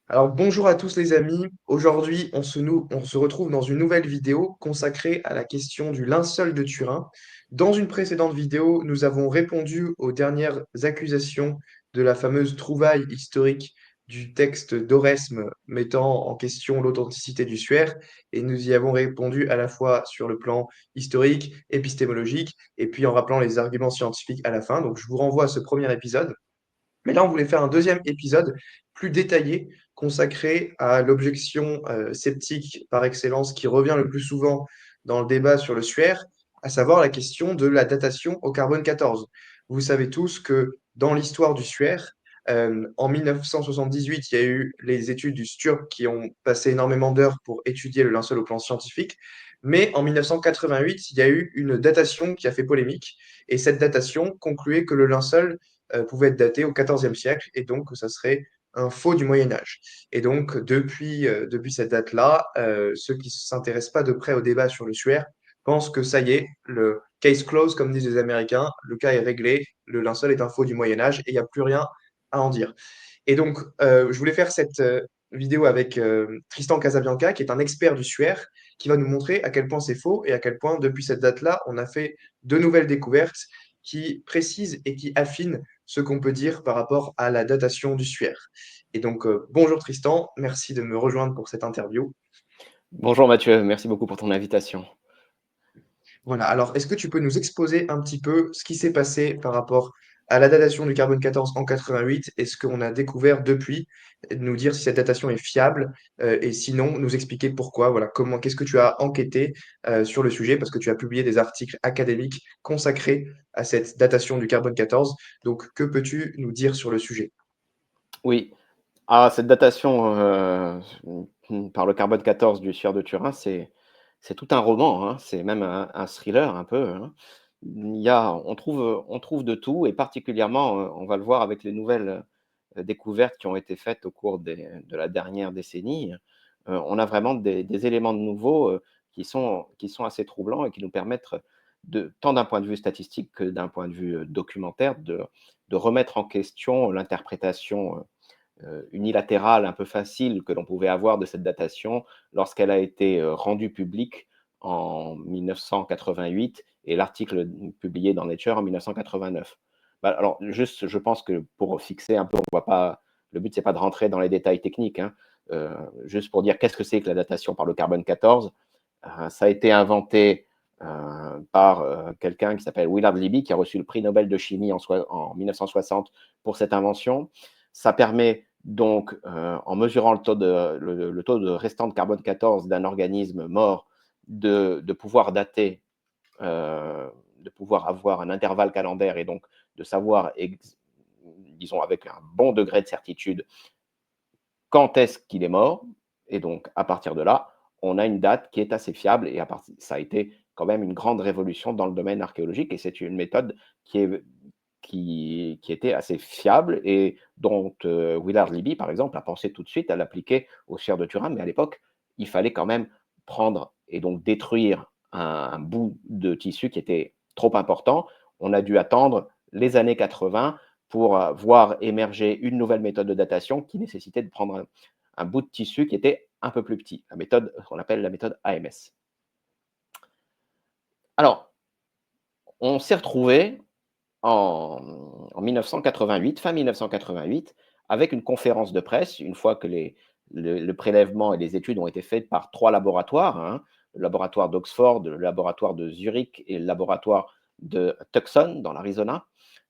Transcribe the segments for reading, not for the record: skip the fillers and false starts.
Alors bonjour à tous les amis, aujourd'hui on se retrouve dans une nouvelle vidéo consacrée à la question du linceul de Turin. Dans une précédente vidéo, nous avons répondu aux dernières accusations de la fameuse trouvaille historique du texte d'Oresme mettant en question l'authenticité du suaire, et nous y avons répondu à la fois sur le plan historique, épistémologique, et puis en rappelant les arguments scientifiques à la fin. Donc je vous renvoie à ce premier épisode. Mais là, on voulait faire un deuxième épisode plus détaillé, consacré à l'objection sceptique par excellence qui revient le plus souvent dans le débat sur le suaire, à savoir la question de la datation au carbone 14. Vous savez tous que dans l'histoire du suaire, en 1978, il y a eu les études du STURP qui ont passé énormément d'heures pour étudier le linceul au plan scientifique. Mais en 1988, il y a eu une datation qui a fait polémique. Et cette datation concluait que le linceul pouvait être daté au XIVe siècle et donc que ça serait un faux du Moyen Âge. Et donc, depuis cette date-là, ceux qui ne s'intéressent pas de près au débat sur le suaire pensent que ça y est, le case closed, comme disent les Américains, le cas est réglé, le linceul est un faux du Moyen Âge et il n'y a plus rien à en dire. Et donc, je voulais faire cette vidéo avec Tristan Casabianca, qui est un expert du suaire, qui va nous montrer à quel point c'est faux et à quel point, depuis cette date-là, on a fait de nouvelles découvertes qui précisent et qui affinent ce qu'on peut dire par rapport à la datation du suaire. Et donc, bonjour Tristan, merci de me rejoindre pour cette interview. Bonjour Mathieu, merci beaucoup pour ton invitation. Voilà, alors est-ce que tu peux nous exposer un petit peu ce qui s'est passé par rapport à la datation du carbone 14 en 88 et ce qu'on a découvert depuis, et de nous dire si cette datation est fiable et sinon nous expliquer pourquoi, voilà, comment, qu'est-ce que tu as enquêté sur le sujet parce que tu as publié des articles académiques consacrés à cette datation du carbone 14. Donc, que peux-tu nous dire sur le sujet? Oui, cette datation par le carbone 14 du Sieur de Turin, c'est tout un roman, hein, c'est même un thriller un peu, hein. On trouve de tout et particulièrement, on va le voir avec les nouvelles découvertes qui ont été faites au cours de la dernière décennie. On a vraiment des éléments de nouveaux qui sont assez troublants et qui nous permettent, tant d'un point de vue statistique que d'un point de vue documentaire, de remettre en question l'interprétation unilatérale un peu facile que l'on pouvait avoir de cette datation lorsqu'elle a été rendue publique en 1988 et l'article publié dans Nature en 1989. Bah, alors, juste, je pense que pour fixer un peu, on voit pas, le but, c'est pas de rentrer dans les détails techniques, hein. Juste pour dire qu'est-ce que c'est que la datation par le carbone 14. Ça a été inventé par quelqu'un qui s'appelle Willard Libby, qui a reçu le prix Nobel de chimie en 1960 pour cette invention. Ça permet donc, en mesurant le taux de restant de carbone 14 d'un organisme mort, de pouvoir dater, de pouvoir avoir un intervalle calendaire et donc de savoir, disons, avec un bon degré de certitude, quand est-ce qu'il est mort. Et donc, à partir de là, on a une date qui est assez fiable. Et ça a été quand même une grande révolution dans le domaine archéologique. Et c'est une méthode qui était assez fiable et dont Willard Libby, par exemple, a pensé tout de suite à l'appliquer au Sieur de Turin. Mais à l'époque, il fallait quand même prendre et donc détruire un bout de tissu qui était trop important. On a dû attendre les années 80 pour voir émerger une nouvelle méthode de datation qui nécessitait de prendre un bout de tissu qui était un peu plus petit, la méthode qu'on appelle la méthode AMS. Alors, on s'est retrouvé en 1988, fin 1988, avec une conférence de presse, une fois que le prélèvement et les études ont été faites par 3 laboratoires, hein, le laboratoire d'Oxford, le laboratoire de Zurich et le laboratoire de Tucson, dans l'Arizona.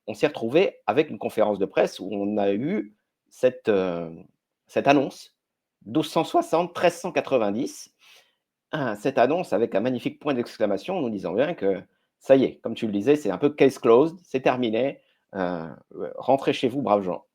On s'est retrouvé avec une conférence de presse où on a eu cette annonce, 1260, 1390, cette annonce avec un magnifique point d'exclamation nous disant bien que ça y est, comme tu le disais, c'est un peu case closed, c'est terminé, rentrez chez vous, braves gens.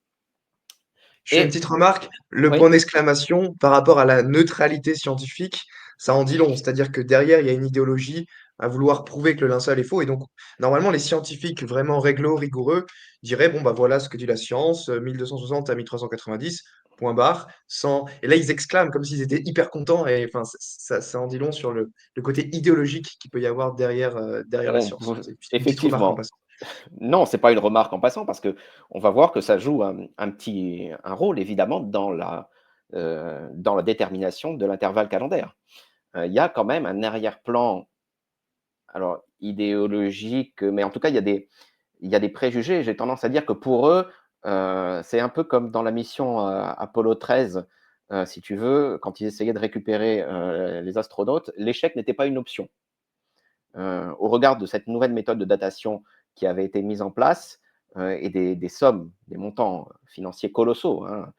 Je fais une Et petite remarque, le point oui, d'exclamation par rapport à la neutralité scientifique, ça en dit long. C'est-à-dire que derrière, il y a une idéologie à vouloir prouver que le linceul est faux. Et donc, normalement, les scientifiques vraiment réglo, rigoureux, diraient, bon, bah voilà ce que dit la science, 1260 à 1390, point barre, sans... Et là, ils exclament comme s'ils étaient hyper contents. Et enfin, ça en dit long sur le côté idéologique qu'il peut y avoir derrière, derrière la on science. peut C'est une petite remarque en effectivement. passant. Non, c'est pas une remarque en passant parce que on va voir que ça joue un rôle évidemment dans la détermination de l'intervalle calendaire. Il y a quand même un arrière-plan, alors idéologique, mais en tout cas, il y a des préjugés. J'ai tendance à dire que pour eux, c'est un peu comme dans la mission Apollo 13, si tu veux, quand ils essayaient de récupérer les astronautes, l'échec n'était pas une option. Au regard de cette nouvelle méthode de datation qui avait été mise en place et des sommes, des montants financiers colossaux, hein,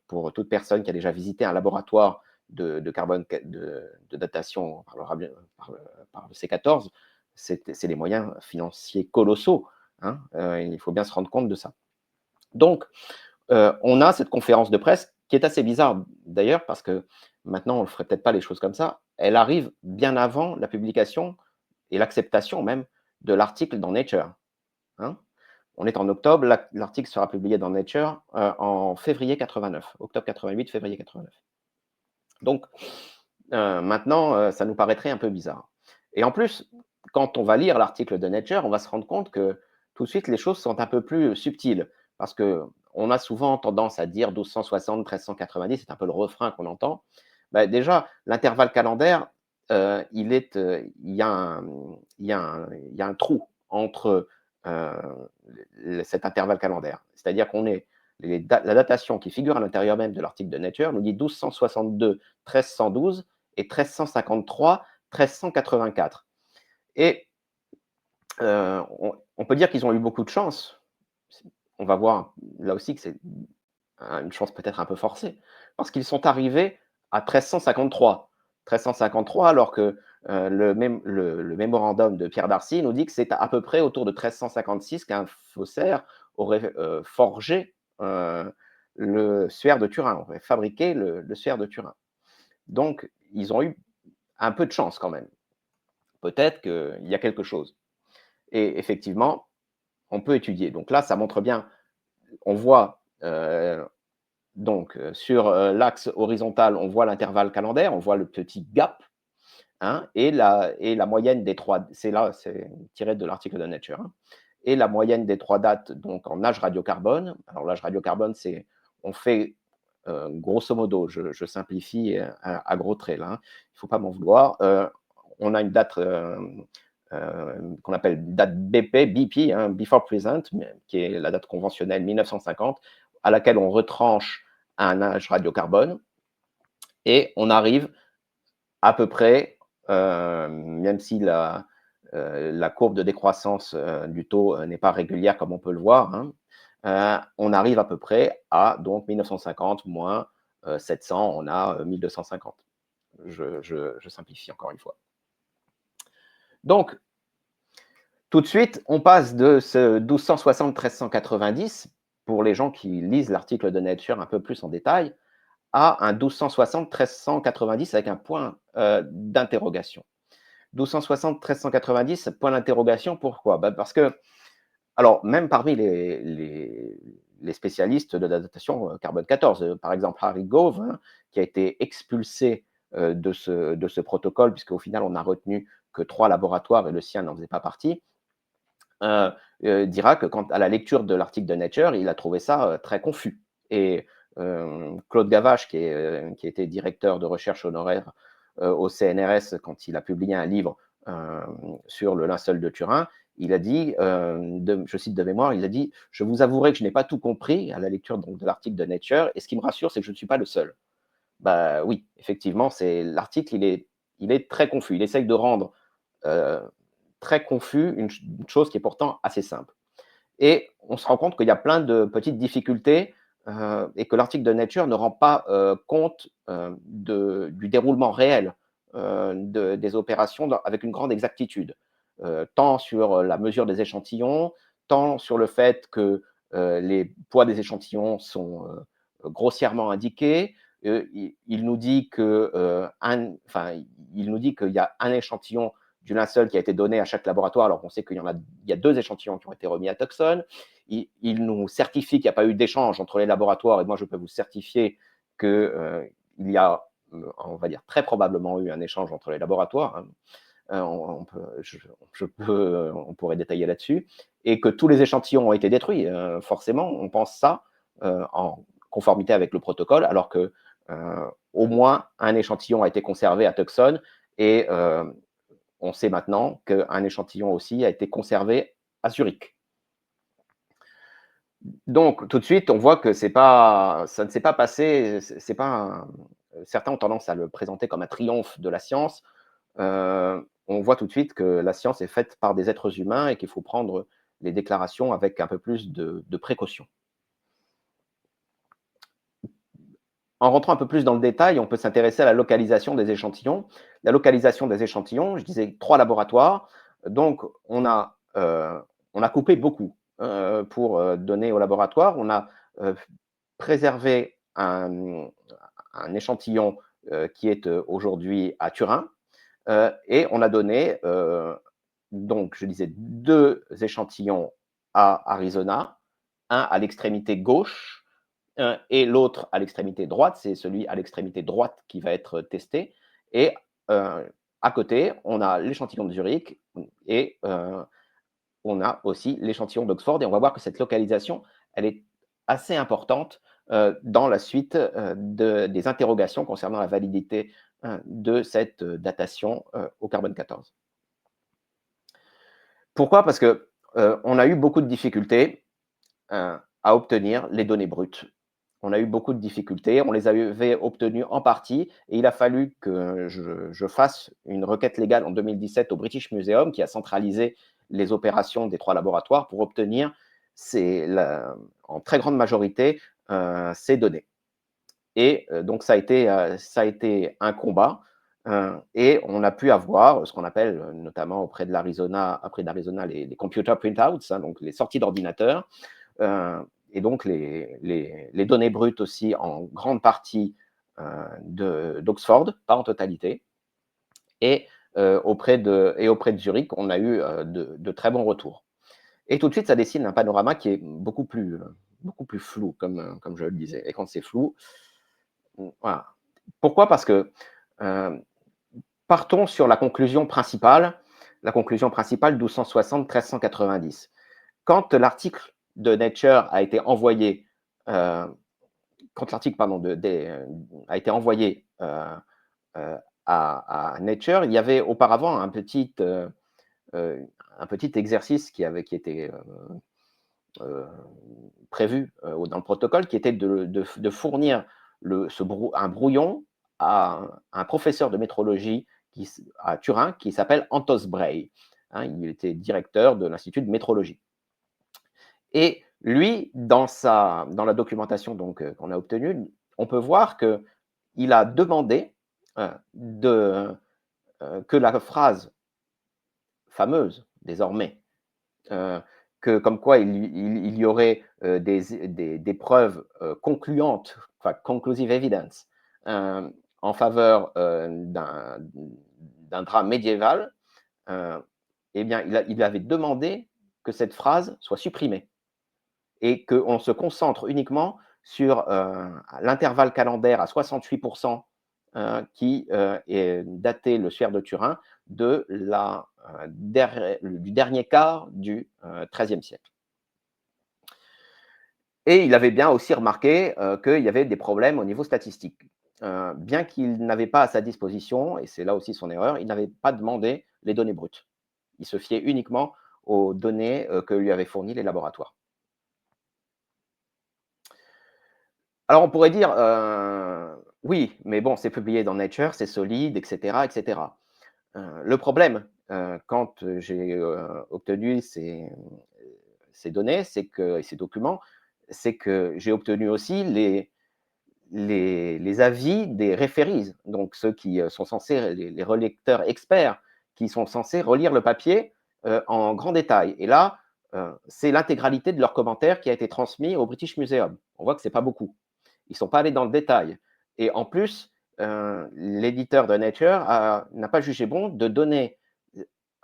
pour toute personne qui a déjà visité un laboratoire de carbone de datation par le C14, c'est des moyens financiers colossaux, hein, il faut bien se rendre compte de ça. Donc, on a cette conférence de presse qui est assez bizarre d'ailleurs, parce que maintenant on ne ferait peut-être pas les choses comme ça. Elle arrive bien avant la publication et l'acceptation même de l'article dans Nature, hein. On est en octobre, l'article sera publié dans Nature en février 89, octobre 88, février 89. Donc, maintenant, ça nous paraîtrait un peu bizarre. Et en plus, quand on va lire l'article de Nature, on va se rendre compte que tout de suite, les choses sont un peu plus subtiles. Parce qu'on a souvent tendance à dire 1260, 1390, c'est un peu le refrain qu'on entend. Bah, déjà, l'intervalle calendaire, il y a un trou entre cet intervalle calendaire. C'est-à-dire qu'on est, la datation qui figure à l'intérieur même de l'article de Nature nous dit 1262, 1312 et 1353, 1384. Et on peut dire qu'ils ont eu beaucoup de chance. On va voir là aussi que c'est une chance peut-être un peu forcée, parce qu'ils sont arrivés à 1353. 1353, alors que le mémorandum de Pierre Darcy nous dit que c'est à peu près autour de 1356 qu'un faussaire aurait forgé le suaire de Turin, aurait fabriqué le suaire de Turin. Donc, ils ont eu un peu de chance quand même. Peut-être qu'il y a quelque chose. Et effectivement, on peut étudier. Donc là, ça montre bien, on voit donc sur l'axe horizontal, on voit l'intervalle calendaire, on voit le petit gap, hein, et la moyenne des trois, c'est là, c'est tiré de l'article de Nature, hein, et la moyenne des trois dates, donc en âge radiocarbone. Alors l'âge radiocarbone, c'est, on fait grosso modo, je simplifie à gros traits là, hein, il ne faut pas m'en vouloir. On a une date qu'on appelle date BP, hein, Before Present, qui est la date conventionnelle 1950, à laquelle on retranche un âge radiocarbone, et on arrive à peu près, même si la courbe de décroissance du taux n'est pas régulière comme on peut le voir, hein, on arrive à peu près à donc 1950 moins 700, on a 1250. Je simplifie encore une fois. Donc, tout de suite, on passe de ce 1260-1390, pour les gens qui lisent l'article de Nature un peu plus en détail, à un 1260-1390 avec un point d'interrogation. 1260-1390, point d'interrogation, pourquoi? Parce que, alors, même parmi les spécialistes de la datation carbone 14, par exemple Harry Gove, hein, qui a été expulsé de ce protocole, puisqu'au final, on a retenu que 3 laboratoires et le sien n'en faisait pas partie, dira que à la lecture de l'article de Nature, il a trouvé ça très confus. Et Claude Gavache, qui était directeur de recherche honoraire au CNRS, quand il a publié un livre sur le linceul de Turin, il a dit, je cite de mémoire, il a dit « Je vous avouerai que je n'ai pas tout compris à la lecture donc, de l'article de Nature, et ce qui me rassure, c'est que je ne suis pas le seul. » Bah oui, effectivement, l'article, il est très confus. Il essaye de rendre très confus une chose qui est pourtant assez simple. Et on se rend compte qu'il y a plein de petites difficultés et que l'article de Nature ne rend pas compte du déroulement réel des opérations avec une grande exactitude, tant sur la mesure des échantillons, tant sur le fait que les poids des échantillons sont grossièrement indiqués. Il nous dit que, il nous dit qu'il y a un échantillon du linceul qui a été donné à chaque laboratoire, alors qu'on sait qu'il y a 2 échantillons qui ont été remis à Tucson. Il nous certifie qu'il n'y a pas eu d'échange entre les laboratoires, et moi je peux vous certifier qu'il y a, on va dire, très probablement eu un échange entre les laboratoires, hein. On pourrait détailler là-dessus, et que tous les échantillons ont été détruits. Forcément, on pense ça en conformité avec le protocole, alors que au moins un échantillon a été conservé à Tucson et on sait maintenant qu'un échantillon aussi a été conservé à Zurich. Donc, tout de suite, on voit que ça ne s'est pas passé, c'est pas certains ont tendance à le présenter comme un triomphe de la science. On voit tout de suite que la science est faite par des êtres humains et qu'il faut prendre les déclarations avec un peu plus de précaution. En rentrant un peu plus dans le détail, on peut s'intéresser à la localisation des échantillons. La localisation des échantillons, je disais 3 laboratoires. Donc, on a coupé beaucoup pour donner au laboratoire. On a préservé un échantillon qui est aujourd'hui à Turin et on a donné, donc, je disais, 2 échantillons à Arizona, un à l'extrémité gauche et l'autre à l'extrémité droite, c'est celui à l'extrémité droite qui va être testé. Et à côté, on a l'échantillon de Zurich et on a aussi l'échantillon d'Oxford. Et on va voir que cette localisation, elle est assez importante dans la suite des interrogations concernant la validité de cette datation au carbone 14. Pourquoi? Parce que on a eu beaucoup de difficultés à obtenir les données brutes. On a eu beaucoup de difficultés, on les avait obtenues en partie et il a fallu que je fasse une requête légale en 2017 au British Museum qui a centralisé les opérations des 3 laboratoires pour obtenir en très grande majorité ces données. Et donc ça a été un combat et on a pu avoir ce qu'on appelle notamment auprès d'Arizona les computer printouts, hein, donc les sorties d'ordinateur. Et donc les données brutes aussi en grande partie d'Oxford, pas en totalité. Et auprès de Zurich, on a eu de très bons retours. Et tout de suite, ça dessine un panorama qui est beaucoup plus flou, comme je le disais. Et quand c'est flou, voilà. Pourquoi? Parce que partons sur la conclusion principale 1260-1390. Quand l'article de Nature a été envoyé, quand l'article a été envoyé à Nature, il y avait auparavant un petit exercice qui était prévu dans le protocole, qui était de fournir un brouillon à un professeur de métrologie à Turin qui s'appelle Antos Bray. Hein, il était directeur de l'Institut de métrologie. Et lui, dans la documentation qu'on a obtenue, on peut voir qu'il a demandé que la phrase fameuse, désormais, comme quoi il y aurait des preuves concluantes, enfin conclusive evidence, en faveur d'un drame médiéval, eh bien, il avait demandé que cette phrase soit supprimée et qu'on se concentre uniquement sur l'intervalle calendaire à 68% qui est daté le Sphère de Turin du dernier quart du XIIIe siècle. Et il avait bien aussi remarqué qu'il y avait des problèmes au niveau statistique. Bien qu'il n'avait pas à sa disposition, et c'est là aussi son erreur, il n'avait pas demandé les données brutes. Il se fiait uniquement aux données que lui avaient fournies les laboratoires. Alors on pourrait dire, oui, mais bon, c'est publié dans Nature, c'est solide, etc., etc. Le problème, quand j'ai obtenu ces données, et ces documents, c'est que j'ai obtenu aussi les avis des referees, donc ceux qui sont censés, les relecteurs experts, qui sont censés relire le papier en grand détail. Et là, c'est l'intégralité de leurs commentaires qui a été transmis au British Museum. On voit que ce n'est pas beaucoup. Ils ne sont pas allés dans le détail. Et en plus, l'éditeur de Nature n'a pas jugé bon de donner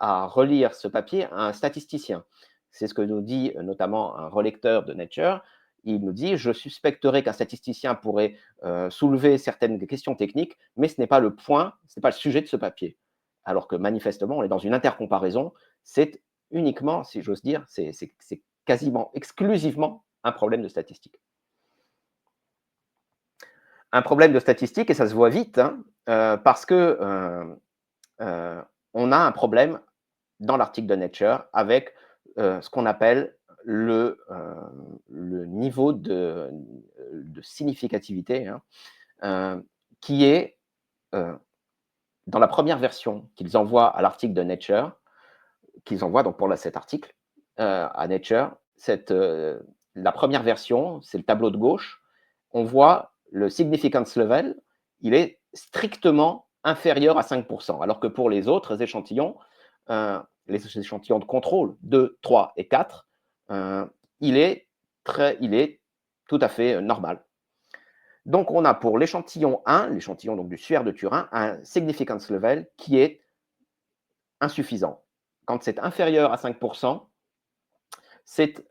à relire ce papier à un statisticien. C'est ce que nous dit notamment un relecteur de Nature. Il nous dit: je suspecterais qu'un statisticien pourrait soulever certaines questions techniques, mais ce n'est pas le point, ce n'est pas le sujet de ce papier. Alors que manifestement, on est dans une intercomparaison. C'est uniquement, si j'ose dire, c'est quasiment exclusivement un problème de statistique. un problème de statistique et ça se voit vite, hein, parce que on a un problème dans l'article de Nature avec ce qu'on appelle le niveau de significativité, hein, qui est dans la première version qu'ils envoient à l'article de Nature, qu'ils envoient donc pour cet article à Nature, la première version, c'est le tableau de gauche, on voit le significance level, il est strictement inférieur à 5%, alors que pour les autres échantillons, les échantillons de contrôle 2, 3 et 4, il est tout à fait normal. Donc, on a pour l'échantillon 1, l'échantillon donc du suaire de Turin, un significance level qui est insuffisant. Quand c'est inférieur à 5%, c'est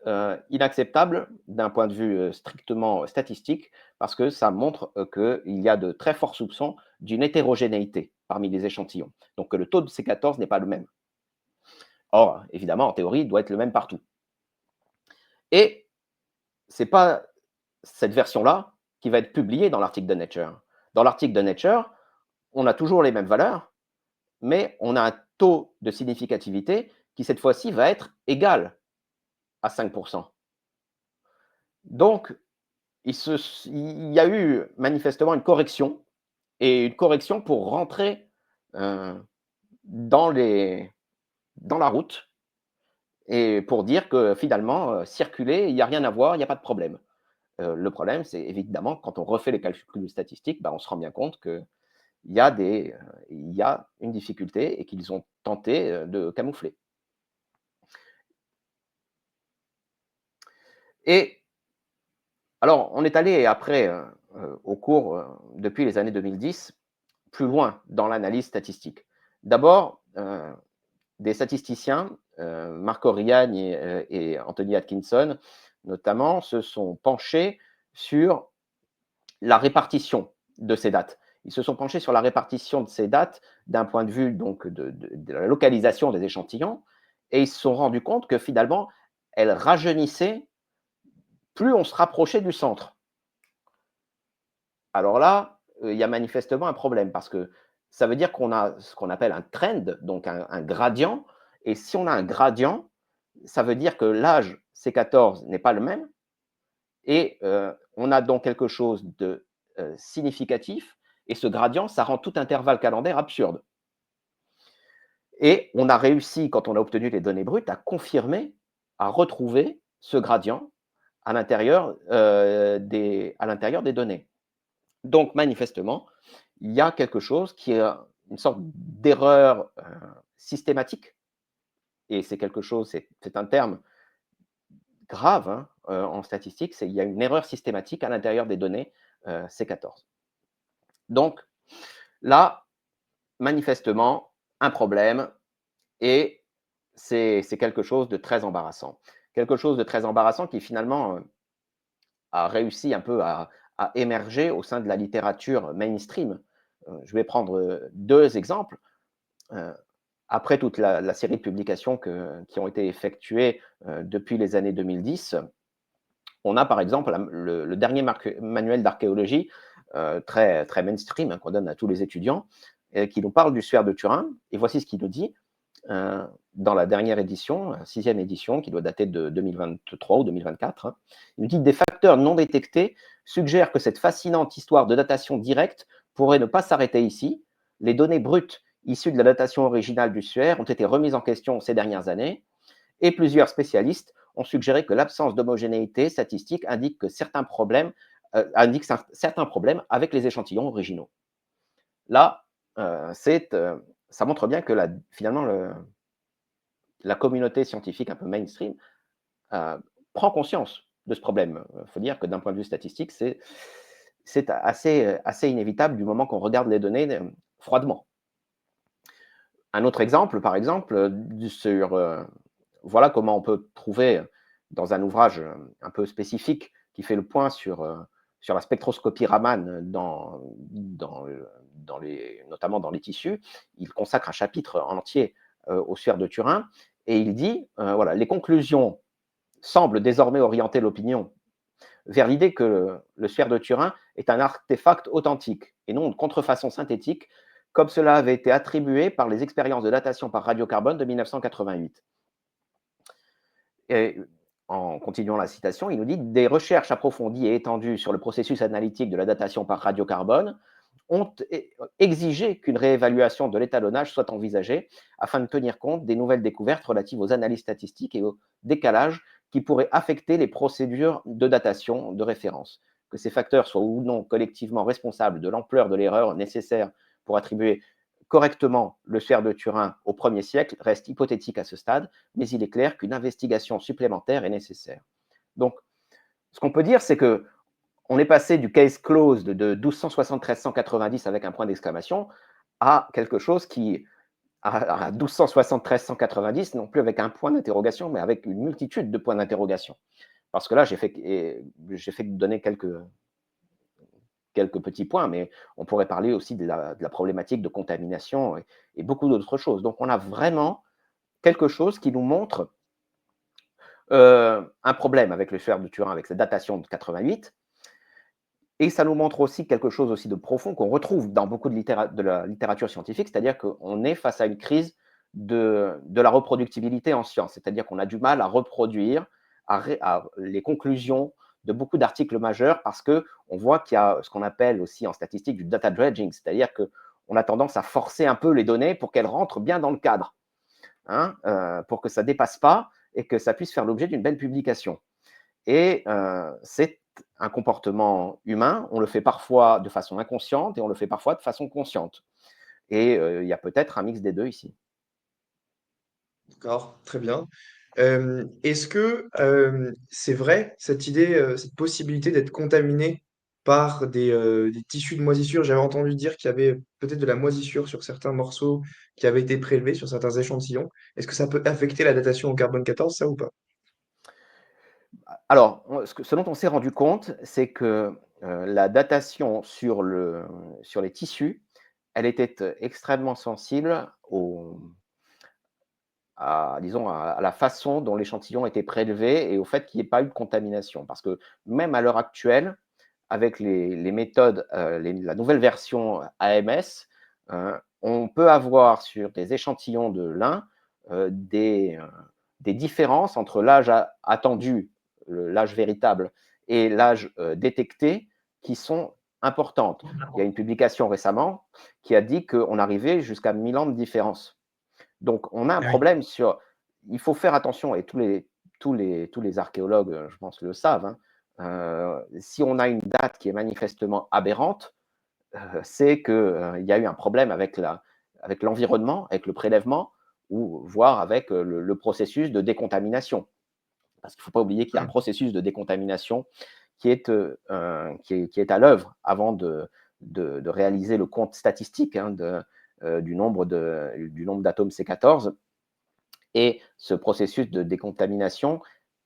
inacceptable d'un point de vue strictement statistique parce que ça montre qu'il y a de très forts soupçons d'une hétérogénéité parmi les échantillons. Donc que le taux de C14 n'est pas le même. Or, évidemment, en théorie, il doit être le même partout. Et ce n'est pas cette version-là qui va être publiée dans l'article de Nature. Dans l'article de Nature, on a toujours les mêmes valeurs, mais on a un taux de significativité qui, cette fois-ci, va être égal à 5%. Donc, il y a eu manifestement une correction, et une correction pour rentrer dans la route et pour dire que finalement, circuler, il n'y a rien à voir, il n'y a pas de problème. Le problème, c'est évidemment quand on refait les calculs statistiques, on se rend bien compte qu'il y a une difficulté et qu'ils ont tenté de camoufler. Et alors, on est allé après, au cours, depuis les années 2010, plus loin dans l'analyse statistique. D'abord, des statisticiens, Marco Riani et Anthony Atkinson, notamment, se sont penchés sur la répartition de ces dates. Ils se sont penchés sur la répartition de ces dates d'un point de vue donc, de la localisation des échantillons, et ils se sont rendus compte que finalement, elles rajeunissaient plus on se rapprochait du centre. Alors là, il y a manifestement un problème parce que ça veut dire qu'on a ce qu'on appelle un trend, donc un gradient. Et si on a un gradient, ça veut dire que l'âge C14 n'est pas le même et on a donc quelque chose de significatif. Et ce gradient, ça rend tout intervalle calendaire absurde. Et on a réussi, quand on a obtenu les données brutes, à confirmer, à retrouver ce gradient à l'intérieur des données. Donc, manifestement, il y a quelque chose qui est une sorte d'erreur systématique, et c'est quelque chose, c'est un terme grave hein, en statistique, il y a une erreur systématique à l'intérieur des données C14. Donc, là, manifestement, un problème, et c'est quelque chose de très embarrassant. Quelque chose de très embarrassant qui finalement a réussi un peu à émerger au sein de la littérature mainstream. Je vais prendre deux exemples. Après toute la série de publications qui ont été effectuées depuis les années 2010, on a par exemple le dernier manuel d'archéologie très, très mainstream qu'on donne à tous les étudiants, qui nous parle du suaire de Turin. Et voici ce qu'il nous dit dans la dernière édition, 6e édition, qui doit dater de 2023 ou 2024. Hein. Il nous dit « Des facteurs non détectés suggèrent que cette fascinante histoire de datation directe pourrait ne pas s'arrêter ici. Les données brutes issues de la datation originale du suaire ont été remises en question ces dernières années, et plusieurs spécialistes ont suggéré que l'absence d'homogénéité statistique indique certains problèmes avec les échantillons originaux. » Là, ça montre bien que finalement, la communauté scientifique un peu mainstream prend conscience de ce problème. Il faut dire que d'un point de vue statistique, c'est assez inévitable du moment qu'on regarde les données froidement. Un autre exemple, par exemple, voilà comment on peut trouver dans un ouvrage un peu spécifique qui fait le point sur la spectroscopie Raman, notamment dans les tissus. Il consacre un chapitre entier au suaire de Turin, et il dit, voilà, les conclusions semblent désormais orienter l'opinion vers l'idée que le suaire de Turin est un artefact authentique et non une contrefaçon synthétique, comme cela avait été attribué par les expériences de datation par radiocarbone de 1988. Et en continuant la citation, il nous dit: des recherches approfondies et étendues sur le processus analytique de la datation par radiocarbone ont exigé qu'une réévaluation de l'étalonnage soit envisagée afin de tenir compte des nouvelles découvertes relatives aux analyses statistiques et au décalage qui pourraient affecter les procédures de datation de référence. Que ces facteurs soient ou non collectivement responsables de l'ampleur de l'erreur nécessaire pour attribuer correctement le suaire de Turin au 1er siècle reste hypothétique à ce stade, mais il est clair qu'une investigation supplémentaire est nécessaire. Donc, ce qu'on peut dire, c'est que on est passé du case closed de 1273-190 avec un point d'exclamation à quelque chose qui, à 1273-190, non plus avec un point d'interrogation, mais avec une multitude de points d'interrogation. Parce que là, j'ai fait donner quelques petits points, mais on pourrait parler aussi de la problématique de contamination et beaucoup d'autres choses. Donc, on a vraiment quelque chose qui nous montre un problème avec le suaire de Turin, avec cette datation de 88. Et ça nous montre aussi quelque chose aussi de profond qu'on retrouve dans beaucoup de la littérature scientifique, c'est-à-dire qu'on est face à une crise de la reproductibilité en science, c'est-à-dire qu'on a du mal à reproduire les conclusions de beaucoup d'articles majeurs parce qu'on voit qu'il y a ce qu'on appelle aussi en statistique du data dredging, c'est-à-dire qu'on a tendance à forcer un peu les données pour qu'elles rentrent bien dans le cadre, hein, pour que ça ne dépasse pas et que ça puisse faire l'objet d'une belle publication. Et c'est un comportement humain, on le fait parfois de façon inconsciente et on le fait parfois de façon consciente. Et il y a peut-être un mix des deux ici. D'accord, très bien. Est-ce que c'est vrai, cette idée, cette possibilité d'être contaminé par des tissus de moisissure? J'avais entendu dire qu'il y avait peut-être de la moisissure sur certains morceaux qui avaient été prélevés, sur certains échantillons. Est-ce que ça peut affecter la datation au carbone 14, ça ou pas? Alors, ce dont on s'est rendu compte, c'est que la datation sur les tissus, elle était extrêmement sensible disons, à la façon dont l'échantillon était prélevé et au fait qu'il n'y ait pas eu de contamination. Parce que même à l'heure actuelle, avec les méthodes, la nouvelle version AMS, on peut avoir sur des échantillons de lin des différences entre l'âge attendu, l'âge véritable, et l'âge détecté qui sont importantes. Il y a une publication récemment qui a dit qu'on arrivait jusqu'à 1000 ans de différence. Donc, on a un Ah oui. problème sur. Il faut faire attention, et tous les archéologues, je pense, le savent, hein. Si on a une date qui est manifestement aberrante, c'est qu'il y a eu un problème avec l'environnement, avec le prélèvement, ou voire avec le processus de décontamination. Parce qu'il ne faut pas oublier qu'il y a un Ouais. processus de décontamination qui est à l'œuvre avant de réaliser le compte statistique, hein, du nombre d'atomes C14. Et ce processus de décontamination,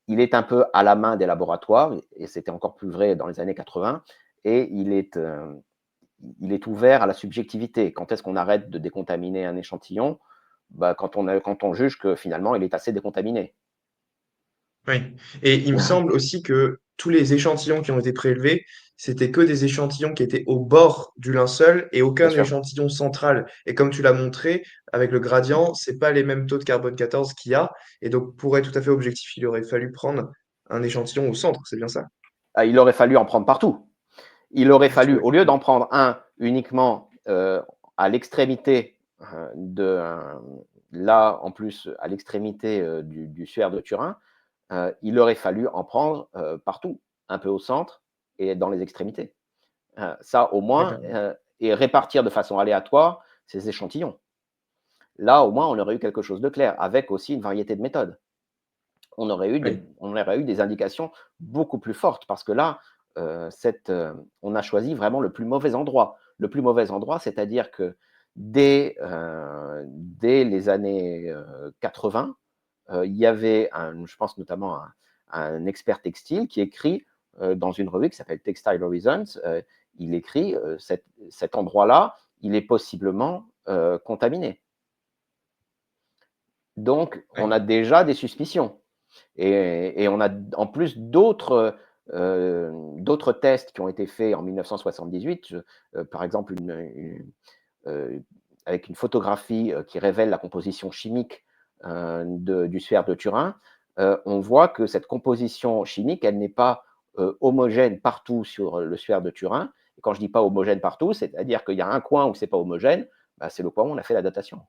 il est un peu à la main des laboratoires, et c'était encore plus vrai dans les années 80, et il est ouvert à la subjectivité. Quand est-ce qu'on arrête de décontaminer un échantillon? Quand on juge que finalement il est assez décontaminé. Oui. Et il me semble aussi que tous les échantillons qui ont été prélevés, c'était que des échantillons qui étaient au bord du linceul et Bien aucun sûr. échantillon central. Et comme tu l'as montré, avec le gradient, c'est pas les mêmes taux de carbone 14 qu'il y a. Et donc, pour être tout à fait objectif, il aurait fallu prendre un échantillon au centre, c'est bien ça? Il aurait fallu en prendre partout. Il aurait fallu, Partout, au lieu effectivement. d'en prendre un uniquement à l'extrémité là, en plus, à l'extrémité du suaire de Turin, il aurait fallu en prendre partout, un peu au centre et dans les extrémités. Ça, au moins, D'accord. et répartir de façon aléatoire ces échantillons. Là, au moins, on aurait eu quelque chose de clair, avec aussi une variété de méthodes. On aurait eu Oui. des indications beaucoup plus fortes, parce que là, on a choisi vraiment le plus mauvais endroit. Le plus mauvais endroit, c'est-à-dire que dès les années 80, il y avait je pense notamment un expert textile qui écrit dans une revue qui s'appelle Textile Horizons, il écrit cet endroit-là, il est possiblement contaminé. Donc, on Oui. a déjà des suspicions. Et on a en plus d'autres d'autres tests qui ont été faits en 1978, par exemple avec une photographie qui révèle la composition chimique du sphère de Turin, on voit que cette composition chimique, elle n'est pas homogène partout sur le sphère de Turin. Et quand je dis pas homogène partout, c'est-à-dire qu'il y a un coin où c'est pas homogène, bah, c'est le coin où on a fait la datation.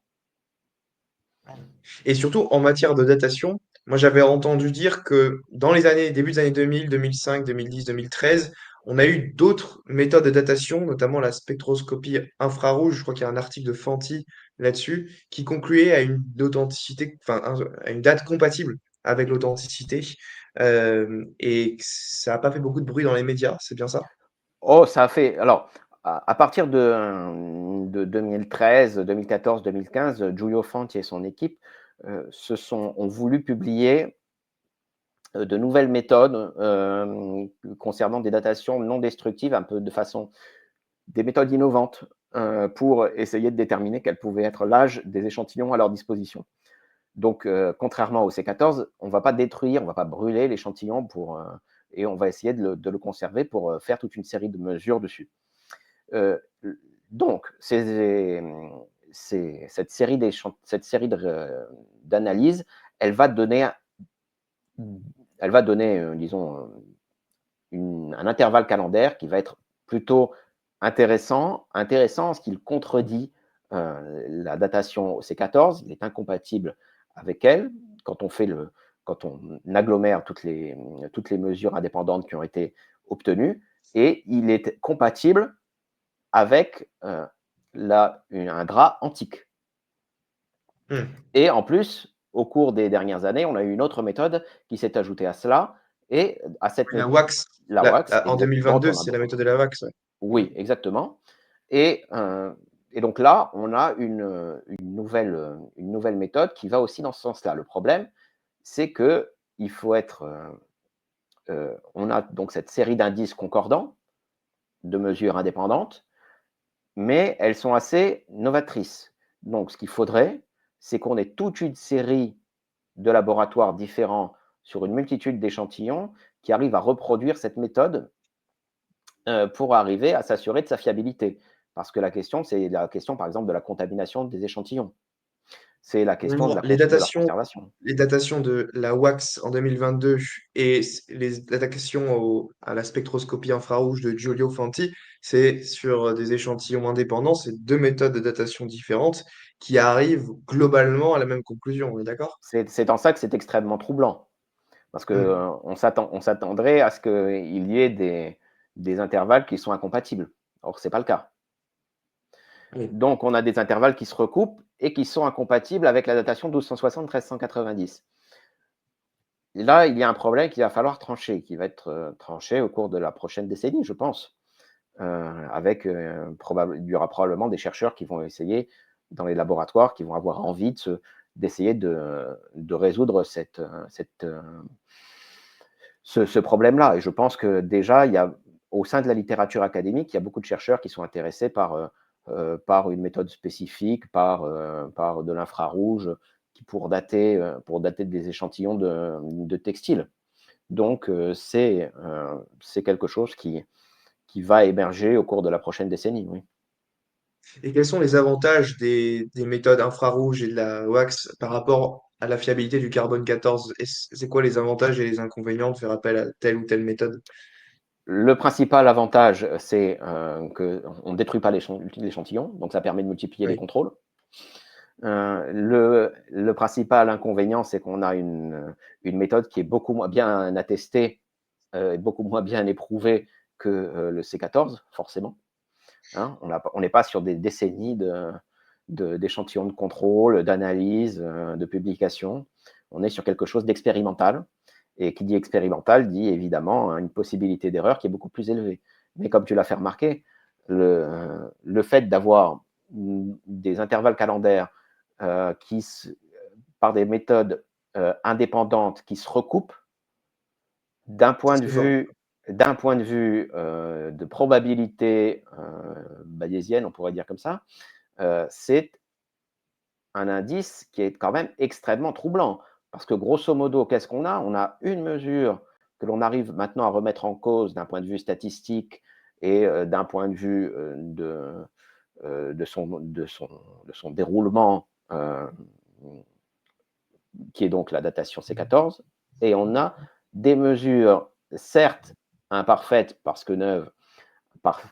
Et surtout, en matière de datation, moi j'avais entendu dire que dans les années, début des années 2000, 2005, 2010, 2013, on a eu d'autres méthodes de datation, notamment la spectroscopie infrarouge. Je crois qu'il y a un article de Fanti là-dessus qui concluait à une authenticité, enfin, à une date compatible avec l'authenticité. Et ça n'a pas fait beaucoup de bruit dans les médias, c'est bien ça? Oh, ça a fait. Alors, à partir de 2013, 2014, 2015, Giulio Fanti et son équipe ont voulu publier de nouvelles méthodes concernant des datations non destructives, un peu de façon, des méthodes innovantes pour essayer de déterminer quel pouvait être l'âge des échantillons à leur disposition. Donc, contrairement au C14, on ne va pas détruire, on ne va pas brûler l'échantillon et on va essayer de le conserver pour faire toute une série de mesures dessus. Euh, donc, cette série d'analyses, elle va donner, disons, un intervalle calendaire qui va être plutôt intéressant en ce qu'il contredit la datation au C14, il est incompatible avec elle. Quand on agglomère toutes les mesures indépendantes qui ont été obtenues, et il est compatible avec un drap antique. Hmm. Et en plus, au cours des dernières années, on a eu une autre méthode qui s'est ajoutée à cela, et à cette La méthode, wax, la wax, en exactement, 2022, c'est la méthode de la wax. Ouais. oui, exactement. Et, euh, et donc là, on a une nouvelle méthode qui va aussi dans ce sens-là. Le problème, c'est que il faut être, on a donc cette série d'indices concordants, de mesures indépendantes, mais elles sont assez novatrices. Donc, ce qu'il faudrait, c'est qu'on ait toute une série de laboratoires différents sur une multitude d'échantillons qui arrivent à reproduire cette méthode pour arriver à s'assurer de sa fiabilité. Parce que la question, c'est la question, par exemple, de la contamination des échantillons. C'est la question de, Pour de leur conservation. les datations de la wax en 2022 et les datations à la spectroscopie infrarouge de Giulio Fanti, c'est sur des échantillons indépendants, c'est deux méthodes de datation différentes qui arrivent globalement à la même conclusion, on est d'accord? C'est en ça que c'est extrêmement troublant. Parce qu'on Hmm. on s'attendrait à ce qu'il y ait des intervalles qui sont incompatibles. Or, ce n'est pas le cas. Oui. Donc, on a des intervalles qui se recoupent et qui sont incompatibles avec la datation 1260-1390. Là, il y a un problème qu'il va falloir trancher, qui va être tranché au cours de la prochaine décennie, je pense. Il y aura probablement des chercheurs qui vont essayer, dans les laboratoires, qui vont avoir envie d'essayer de résoudre ce problème-là. Et je pense que déjà, au sein de la littérature académique, il y a beaucoup de chercheurs qui sont intéressés par une méthode spécifique, par de l'infrarouge, pour dater des échantillons de textiles. Donc, c'est quelque chose qui va émerger au cours de la prochaine décennie, oui. Et quels sont les avantages des méthodes infrarouges et de la wax par rapport à la fiabilité du carbone 14? C'est quoi les avantages et les inconvénients de faire appel à telle ou telle méthode? Le principal avantage, c'est qu'on ne détruit pas l'échantillon, donc ça permet de multiplier les Oui. contrôles. Le principal inconvénient, c'est qu'on a une méthode qui est beaucoup moins bien attestée, beaucoup moins bien éprouvée que le C14, forcément. Hein. On n'est pas sur des décennies d'échantillons de contrôle, d'analyse, de publication. On est sur quelque chose d'expérimental. Et qui dit expérimental dit évidemment une possibilité d'erreur qui est beaucoup plus élevée. Mais comme tu l'as fait remarquer, le fait d'avoir des intervalles calendaires qui, par des méthodes indépendantes qui se recoupent, d'un point de C'est fort. vue, de probabilité bayésienne, on pourrait dire comme ça, c'est un indice qui est quand même extrêmement troublant. Parce que grosso modo, qu'est-ce qu'on a? On a une mesure que l'on arrive maintenant à remettre en cause d'un point de vue statistique et d'un point de vue de son déroulement, qui est donc la datation C14. Et on a des mesures, certes imparfaites parce que neuves,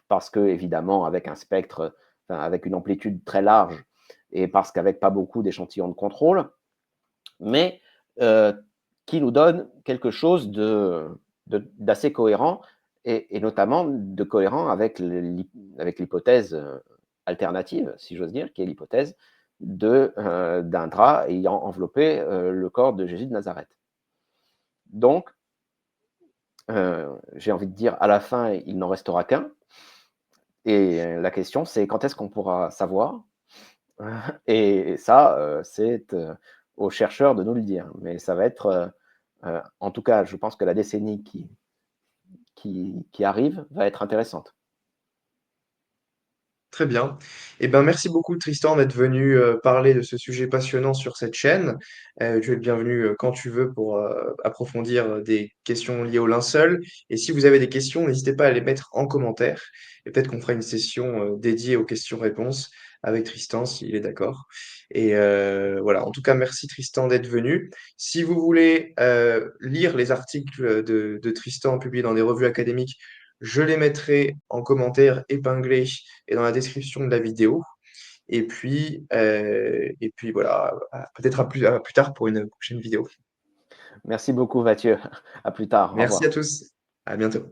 parce que évidemment avec un spectre, enfin, avec une amplitude très large, et parce qu'avec pas beaucoup d'échantillons de contrôle, mais qui nous donne quelque chose d'assez cohérent, et notamment de cohérent avec l'hypothèse alternative, si j'ose dire, qui est l'hypothèse d'un drap ayant enveloppé le corps de Jésus de Nazareth. Donc, j'ai envie de dire, à la fin, il n'en restera qu'un. Et la question, c'est quand est-ce qu'on pourra savoir? Et ça, c'est aux chercheurs de nous le dire. Mais ça va être, en tout cas, je pense que la décennie qui arrive va être intéressante. Très bien. Eh ben, merci beaucoup, Tristan, d'être venu parler de ce sujet passionnant sur cette chaîne. Tu es le bienvenu quand tu veux pour approfondir des questions liées au linceul. Et si vous avez des questions, n'hésitez pas à les mettre en commentaire. Et peut-être qu'on fera une session dédiée aux questions-réponses avec Tristan, s'il est d'accord. Et voilà. En tout cas, merci, Tristan, d'être venu. Si vous voulez lire les articles de Tristan publiés dans des revues académiques, je les mettrai en commentaire épinglés et dans la description de la vidéo. Et puis voilà, peut-être à plus tard pour une prochaine vidéo. Merci beaucoup, Mathieu. À plus tard. Au Merci à revoir. tous. À bientôt.